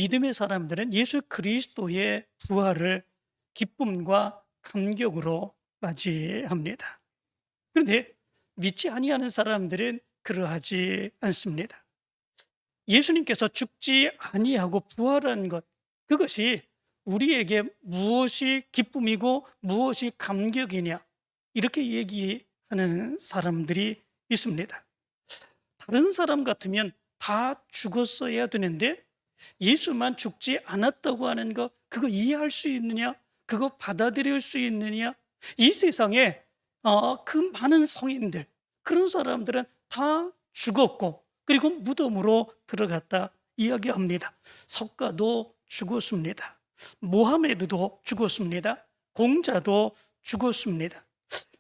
믿음의 사람들은 예수 그리스도의 부활을 기쁨과 감격으로 맞이합니다. 그런데 믿지 아니하는 사람들은 그러하지 않습니다. 예수님께서 죽지 아니하고 부활한 것, 그것이 우리에게 무엇이 기쁨이고 무엇이 감격이냐, 이렇게 얘기하는 사람들이 있습니다. 다른 사람 같으면 다 죽었어야 되는데 예수만 죽지 않았다고 하는 것, 그거 이해할 수 있느냐? 그거 받아들일 수 있느냐? 이 세상에 그 많은 성인들, 그런 사람들은 다 죽었고 그리고 무덤으로 들어갔다 이야기합니다. 석가도 죽었습니다. 모하메드도 죽었습니다. 공자도 죽었습니다.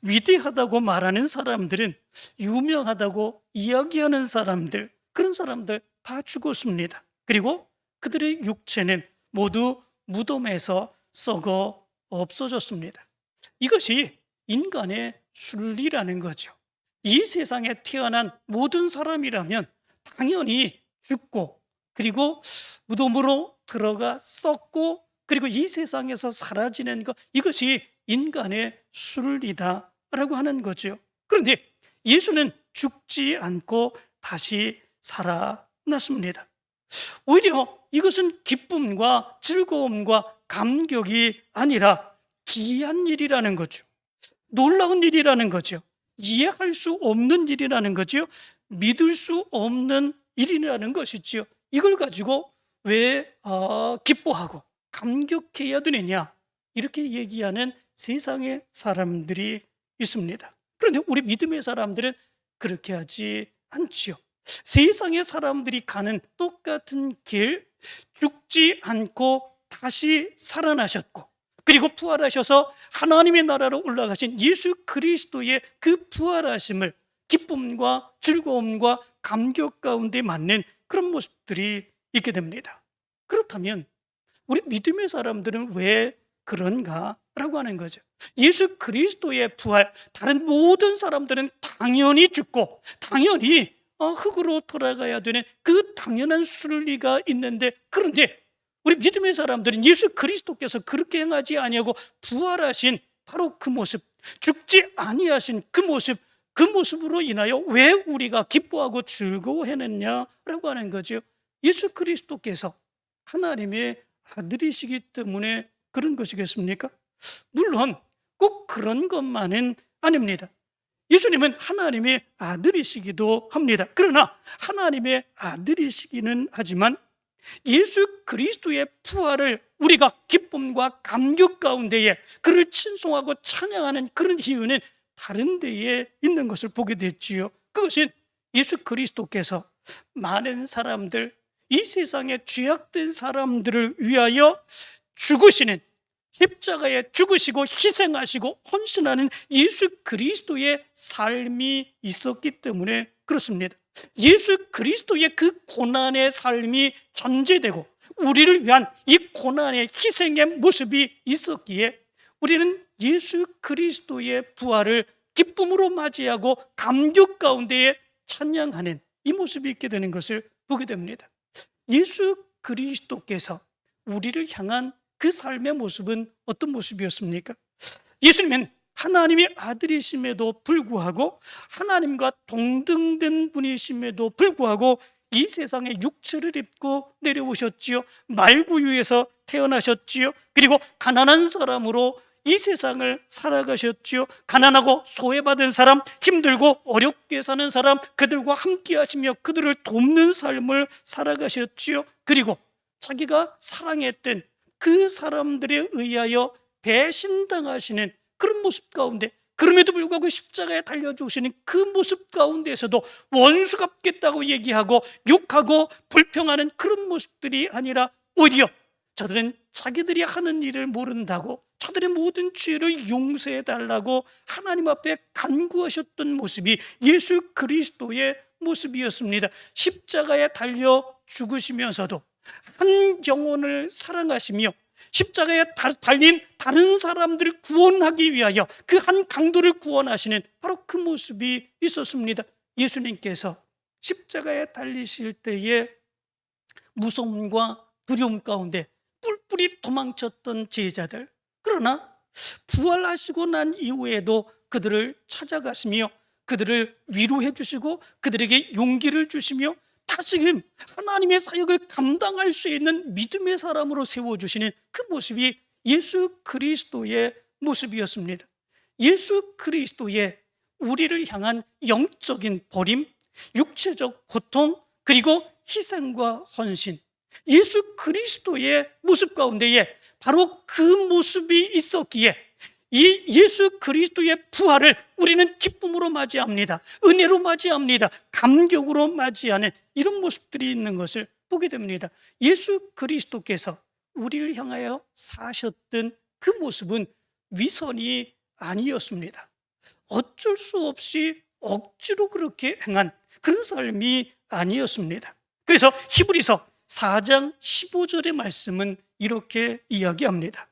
위대하다고 말하는 사람들은, 유명하다고 이야기하는 사람들, 그런 사람들 다 죽었습니다. 그리고 그들의 육체는 모두 무덤에서 썩어 없어졌습니다. 이것이 인간의 순리라는 거죠. 이 세상에 태어난 모든 사람이라면 당연히 죽고 그리고 무덤으로 들어가 썩고 그리고 이 세상에서 사라지는 것, 이것이 인간의 순리다라고 하는 거죠. 그런데 예수는 죽지 않고 다시 살아났습니다. 오히려 이것은 기쁨과 즐거움과 감격이 아니라 기이한 일이라는 거죠. 놀라운 일이라는 거죠. 이해할 수 없는 일이라는 거죠. 믿을 수 없는 일이라는 것이죠. 이걸 가지고 왜 기뻐하고 감격해야 되느냐, 이렇게 얘기하는 세상의 사람들이 있습니다. 그런데 우리 믿음의 사람들은 그렇게 하지 않지요. 세상의 사람들이 가는 똑같은 길, 죽지 않고 다시 살아나셨고 그리고 부활하셔서 하나님의 나라로 올라가신 예수 그리스도의 그 부활하심을 기쁨과 즐거움과 감격 가운데 맞는 그런 모습들이 있게 됩니다. 그렇다면 우리 믿음의 사람들은 왜 그런가라고 하는 거죠. 예수 그리스도의 부활, 다른 모든 사람들은 당연히 죽고 당연히 흙으로 돌아가야 되는 그 당연한 순리가 있는데, 그런데 우리 믿음의 사람들은 예수 그리스도께서 그렇게 행하지 아니하고 부활하신 바로 그 모습, 죽지 아니하신 그 모습, 그 모습으로 인하여 왜 우리가 기뻐하고 즐거워했느냐라고 하는 거죠. 예수 그리스도께서 하나님의 아들이시기 때문에 그런 것이겠습니까? 물론 꼭 그런 것만은 아닙니다. 예수님은 하나님의 아들이시기도 합니다. 그러나 하나님의 아들이시기는 하지만 예수 그리스도의 부활을 우리가 기쁨과 감격 가운데에 그를 찬송하고 찬양하는 그런 이유는 다른 데에 있는 것을 보게 됐지요. 그것은 예수 그리스도께서 많은 사람들, 이 세상에 죄악된 사람들을 위하여 죽으시는, 십자가에 죽으시고 희생하시고 헌신하는 예수 그리스도의 삶이 있었기 때문에 그렇습니다. 예수 그리스도의 그 고난의 삶이 전제되고 우리를 위한 이 고난의 희생의 모습이 있었기에 우리는 예수 그리스도의 부활을 기쁨으로 맞이하고 감격 가운데에 찬양하는 이 모습이 있게 되는 것을 보게 됩니다. 예수 그리스도께서 우리를 향한 그 삶의 모습은 어떤 모습이었습니까? 예수님은 하나님의 아들이심에도 불구하고 하나님과 동등된 분이심에도 불구하고 이 세상에 육체를 입고 내려오셨지요. 말구유에서 태어나셨지요. 그리고 가난한 사람으로 이 세상을 살아가셨지요. 가난하고 소외받은 사람, 힘들고 어렵게 사는 사람, 그들과 함께 하시며 그들을 돕는 삶을 살아가셨지요. 그리고 자기가 사랑했던 그 사람들에 의하여 배신당하시는 그런 모습 가운데, 그럼에도 불구하고 십자가에 달려주시는 그 모습 가운데에서도 원수 갚겠다고 얘기하고 욕하고 불평하는 그런 모습들이 아니라 오히려 저들은 자기들이 하는 일을 모른다고 저들의 모든 죄를 용서해달라고 하나님 앞에 간구하셨던 모습이 예수 그리스도의 모습이었습니다. 십자가에 달려 죽으시면서도 한 영혼을 사랑하시며 십자가에 달린 다른 사람들을 구원하기 위하여 그 한 강도를 구원하시는 바로 그 모습이 있었습니다. 예수님께서 십자가에 달리실 때의 무서움과 두려움 가운데 뿔뿔이 도망쳤던 제자들, 그러나 부활하시고 난 이후에도 그들을 찾아가시며 그들을 위로해 주시고 그들에게 용기를 주시며 다시금 하나님의 사역을 감당할 수 있는 믿음의 사람으로 세워주시는 그 모습이 예수 그리스도의 모습이었습니다. 예수 그리스도의 우리를 향한 영적인 버림, 육체적 고통, 그리고 희생과 헌신, 예수 그리스도의 모습 가운데에 바로 그 모습이 있었기에 이 예수 그리스도의 부활을 우리는 기쁨으로 맞이합니다. 은혜로 맞이합니다. 감격으로 맞이하는 이런 모습들이 있는 것을 보게 됩니다. 예수 그리스도께서 우리를 향하여 사셨던 그 모습은 위선이 아니었습니다. 어쩔 수 없이 억지로 그렇게 행한 그런 삶이 아니었습니다. 그래서 히브리서 4장 15절의 말씀은 이렇게 이야기합니다.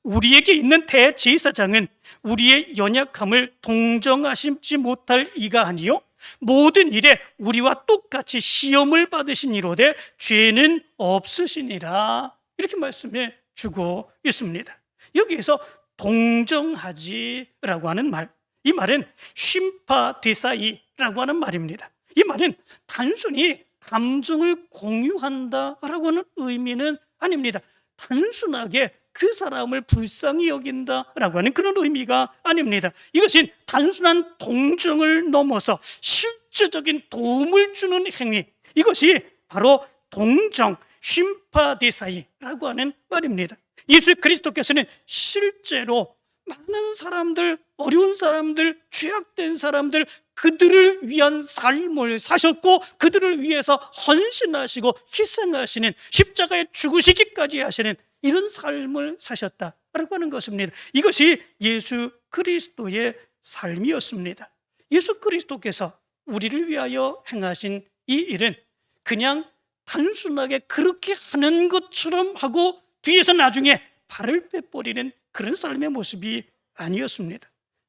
우리에게 있는 대제사장은 우리의 연약함을 동정하심지 못할 이가 아니요 모든 일에 우리와 똑같이 시험을 받으시니로되 죄는 없으시니라, 이렇게 말씀해 주고 있습니다. 여기에서 동정하지라고 하는 말, 이 말은 심파되사이라고 하는 말입니다. 이 말은 단순히 감정을 공유한다라고 하는 의미는 아닙니다. 단순하게 그 사람을 불쌍히 여긴다라고 하는 그런 의미가 아닙니다. 이것은 단순한 동정을 넘어서 실제적인 도움을 주는 행위, 이것이 바로 동정, 심파데사이라고 하는 말입니다. 예수 그리스도께서는 실제로 많은 사람들, 어려운 사람들, 죄악된 사람들, 그들을 위한 삶을 사셨고 그들을 위해서 헌신하시고 희생하시는, 십자가에 죽으시기까지 하시는 이런 삶을 사셨다라고 하는 것입니다. 이것이 예수 그리스도의 삶이었습니다. 예수 그리스도께서 우리를 위하여 행하신 이 일은 그냥 단순하게 그렇게 하는 것처럼 하고 뒤에서 나중에 발을 빼버리는 그런 삶의 모습이 아니었습니다.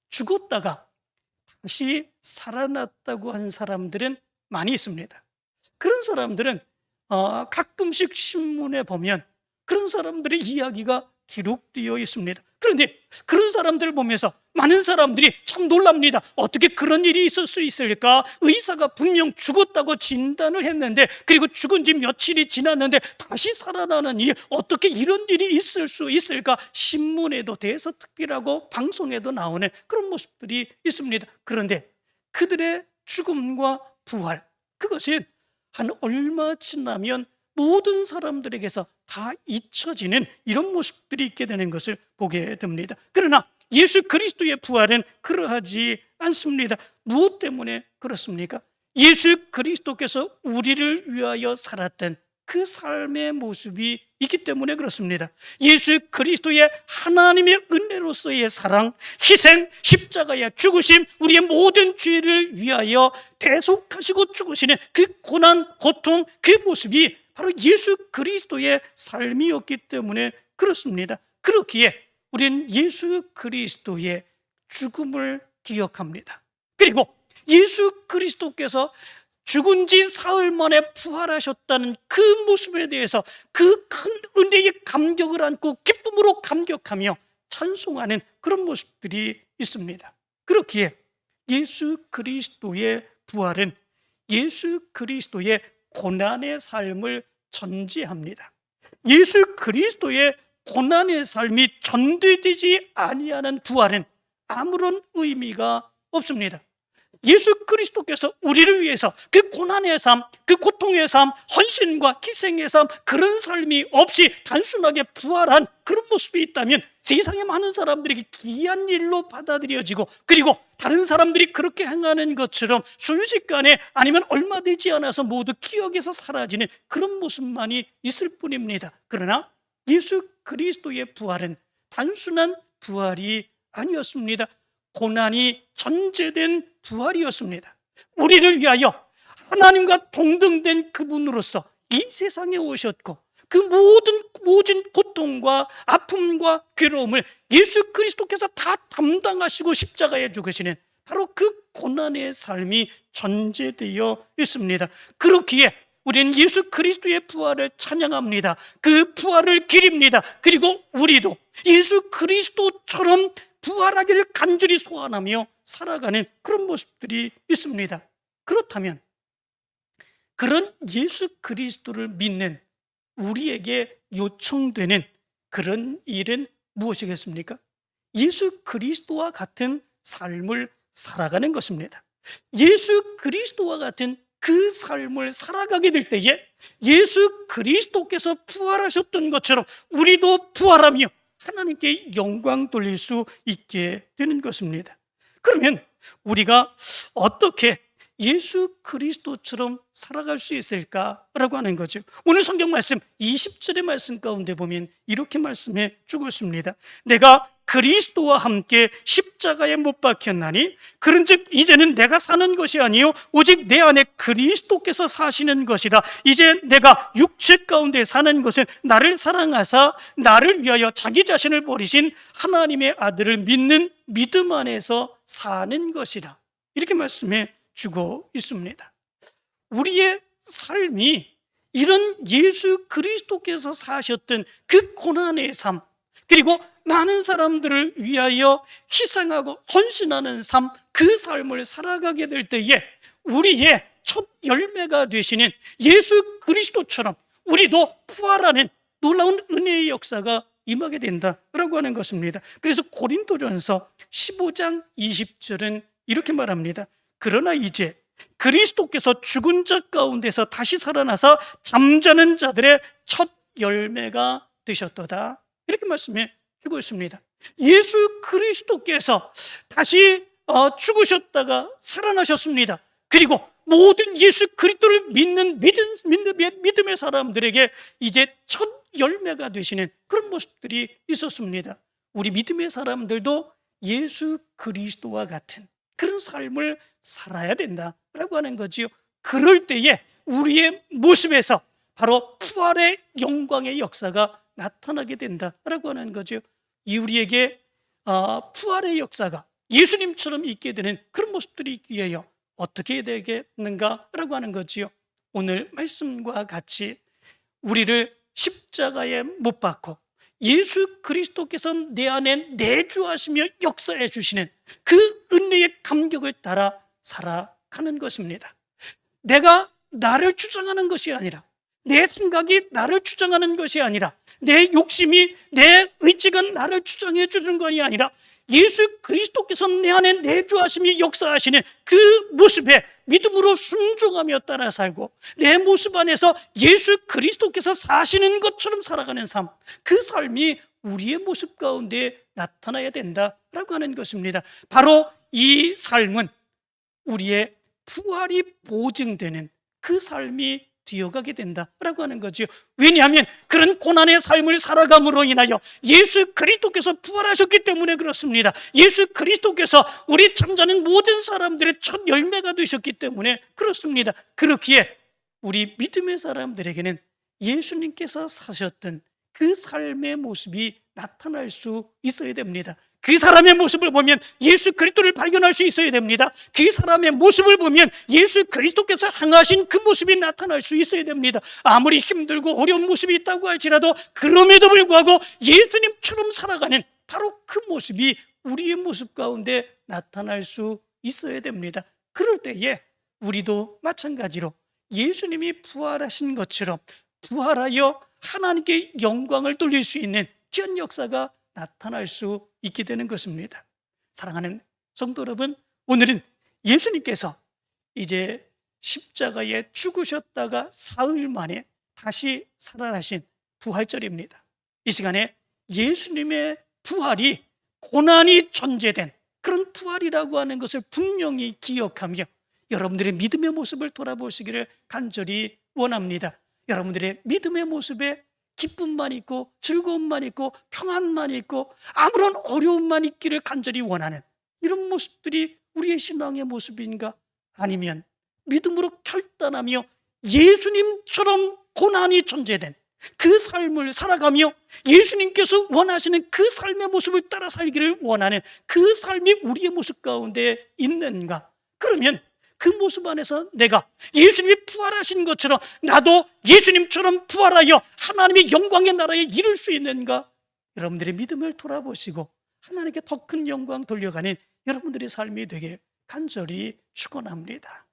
죽었다가 다시 살아났다고 한 사람들은 많이 있습니다. 그런 사람들은 가끔씩 신문에 보면 그런 사람들의 이야기가 기록되어 있습니다. 그런데 그런 사람들을 보면서 많은 사람들이 참 놀랍니다. 어떻게 그런 일이 있을 수 있을까? 의사가 분명 죽었다고 진단을 했는데, 그리고 죽은 지 며칠이 지났는데 다시 살아나는 일, 어떻게 이런 일이 있을 수 있을까? 신문에도 대서특필하고 방송에도 나오는 그런 모습들이 있습니다. 그런데 그들의 죽음과 부활, 그것은 한 얼마 지나면 모든 사람들에게서 다 잊혀지는 이런 모습들이 있게 되는 것을 보게 됩니다. 그러나 예수 그리스도의 부활은 그러하지 않습니다. 무엇 때문에 그렇습니까? 예수 그리스도께서 우리를 위하여 살았던 그 삶의 모습이 있기 때문에 그렇습니다. 예수 그리스도의 하나님의 은혜로서의 사랑, 희생, 십자가의 죽으심, 우리의 모든 죄를 위하여 대속하시고 죽으시는 그 고난, 고통, 그 모습이 바로 예수 그리스도의 삶이었기 때문에 그렇습니다. 그렇기에 우리는 예수 그리스도의 죽음을 기억합니다. 그리고 예수 그리스도께서 죽은 지 사흘 만에 부활하셨다는 그 모습에 대해서 그 큰 은혜의 감격을 안고 기쁨으로 감격하며 찬송하는 그런 모습들이 있습니다. 그렇기에 예수 그리스도의 부활은 예수 그리스도의 고난의 삶을 전제합니다. 예수 그리스도의 고난의 삶이 전제되지 아니하는 부활은 아무런 의미가 없습니다. 예수 그리스도께서 우리를 위해서 그 고난의 삶, 그 고통의 삶, 헌신과 희생의 삶, 그런 삶이 없이 단순하게 부활한 그런 모습이 있다면 세상의 많은 사람들에게 기이한 일로 받아들여지고, 그리고 다른 사람들이 그렇게 행하는 것처럼 순식간에 아니면 얼마 되지 않아서 모두 기억에서 사라지는 그런 모습만이 있을 뿐입니다. 그러나 예수 그리스도의 부활은 단순한 부활이 아니었습니다. 고난이 전제된 부활이었습니다. 우리를 위하여 하나님과 동등된 그분으로서 이 세상에 오셨고 그 모든 고통과 아픔과 괴로움을 예수 그리스도께서 다 담당하시고 십자가에 죽으시는 바로 그 고난의 삶이 전제되어 있습니다. 그렇기에 우리는 예수 그리스도의 부활을 찬양합니다. 그 부활을 기립니다. 그리고 우리도 예수 그리스도처럼 부활하기를 간절히 소원하며 살아가는 그런 모습들이 있습니다. 그렇다면 그런 예수 그리스도를 믿는 우리에게 요청되는 그런 일은 무엇이겠습니까? 예수 그리스도와 같은 삶을 살아가는 것입니다. 예수 그리스도와 같은 그 삶을 살아가게 될 때에 예수 그리스도께서 부활하셨던 것처럼 우리도 부활하며 하나님께 영광 돌릴 수 있게 되는 것입니다. 그러면 우리가 어떻게 예수 그리스도처럼 살아갈 수 있을까라고 하는 거죠. 오늘 성경 말씀 20절의 말씀 가운데 보면 이렇게 말씀해 주고 있습니다. 내가 그리스도와 함께 십자가에 못 박혔나니 그런즉 이제는 내가 사는 것이 아니요 오직 내 안에 그리스도께서 사시는 것이라. 이제 내가 육체 가운데 사는 것은 나를 사랑하사 나를 위하여 자기 자신을 버리신 하나님의 아들을 믿는 믿음 안에서 사는 것이라. 이렇게 말씀해 주고 있습니다. 우리의 삶이 이런 예수 그리스도께서 사셨던 그 고난의 삶, 그리고 많은 사람들을 위하여 희생하고 헌신하는 삶, 그 삶을 살아가게 될 때에 우리의 첫 열매가 되시는 예수 그리스도처럼 우리도 부활하는 놀라운 은혜의 역사가 임하게 된다라고 하는 것입니다. 그래서 고린도전서 15장 20절은 이렇게 말합니다. 그러나 이제 그리스도께서 죽은 자 가운데서 다시 살아나사 잠자는 자들의 첫 열매가 되셨도다. 이렇게 말씀해 주고 있습니다. 예수 그리스도께서 다시 죽으셨다가 살아나셨습니다. 그리고 모든 예수 그리스도를 믿는 믿음의 사람들에게 이제 첫 열매가 되시는 그런 모습들이 있었습니다. 우리 믿음의 사람들도 예수 그리스도와 같은 그런 삶을 살아야 된다라고 하는 거지요. 그럴 때에 우리의 모습에서 바로 부활의 영광의 역사가 나타나게 된다라고 하는 거죠. 이 우리에게 부활의 역사가 예수님처럼 있게 되는 그런 모습들이 있기 위하여 어떻게 되겠는가라고 하는 거지요. 오늘 말씀과 같이 우리를 십자가에 못 박고 예수 그리스도께서 내 안에 내주하시며 역사해 주시는 그 은혜의 감격을 따라 살아가는 것입니다. 내가 나를 주장하는 것이 아니라, 내 생각이 나를 주장하는 것이 아니라, 내 욕심이, 내 의지가 나를 주장해 주는 것이 아니라 예수 그리스도께서 내 안에 내주하시며 역사하시는 그 모습에 믿음으로 순종하며 따라 살고 내 모습 안에서 예수 그리스도께서 사시는 것처럼 살아가는 삶, 그 삶이 우리의 모습 가운데 나타나야 된다라고 하는 것입니다. 바로 이 삶은 우리의 부활이 보증되는 그 삶이 되어가게 된다라고 하는 거죠. 왜냐하면 그런 고난의 삶을 살아감으로 인하여 예수 그리스도께서 부활하셨기 때문에 그렇습니다. 예수 그리스도께서 우리 잠자는 모든 사람들의 첫 열매가 되셨기 때문에 그렇습니다. 그렇기에 우리 믿음의 사람들에게는 예수님께서 사셨던 그 삶의 모습이 나타날 수 있어야 됩니다. 그 사람의 모습을 보면 예수 그리스도를 발견할 수 있어야 됩니다. 그 사람의 모습을 보면 예수 그리스도께서 향하신 그 모습이 나타날 수 있어야 됩니다. 아무리 힘들고 어려운 모습이 있다고 할지라도 그럼에도 불구하고 예수님처럼 살아가는 바로 그 모습이 우리의 모습 가운데 나타날 수 있어야 됩니다. 그럴 때에 우리도 마찬가지로 예수님이 부활하신 것처럼 부활하여 하나님께 영광을 돌릴 수 있는 귀한 역사가 나타날 수 있게 되는 것입니다. 사랑하는 성도 여러분, 오늘은 예수님께서 이제 십자가에 죽으셨다가 사흘 만에 다시 살아나신 부활절입니다. 이 시간에 예수님의 부활이 고난이 전제된 그런 부활이라고 하는 것을 분명히 기억하며 여러분들의 믿음의 모습을 돌아보시기를 간절히 원합니다. 여러분들의 믿음의 모습에 기쁨만 있고 즐거움만 있고 평안만 있고 아무런 어려움만 있기를 간절히 원하는 이런 모습들이 우리의 신앙의 모습인가? 아니면 믿음으로 결단하며 예수님처럼 고난이 전제된 그 삶을 살아가며 예수님께서 원하시는 그 삶의 모습을 따라 살기를 원하는 그 삶이 우리의 모습 가운데 있는가? 그러면 그 모습 안에서 내가 예수님이 부활하신 것처럼 나도 예수님처럼 부활하여 하나님의 영광의 나라에 이룰 수 있는가? 여러분들의 믿음을 돌아보시고 하나님께 더 큰 영광 돌려가는 여러분들의 삶이 되게 간절히 축원합니다.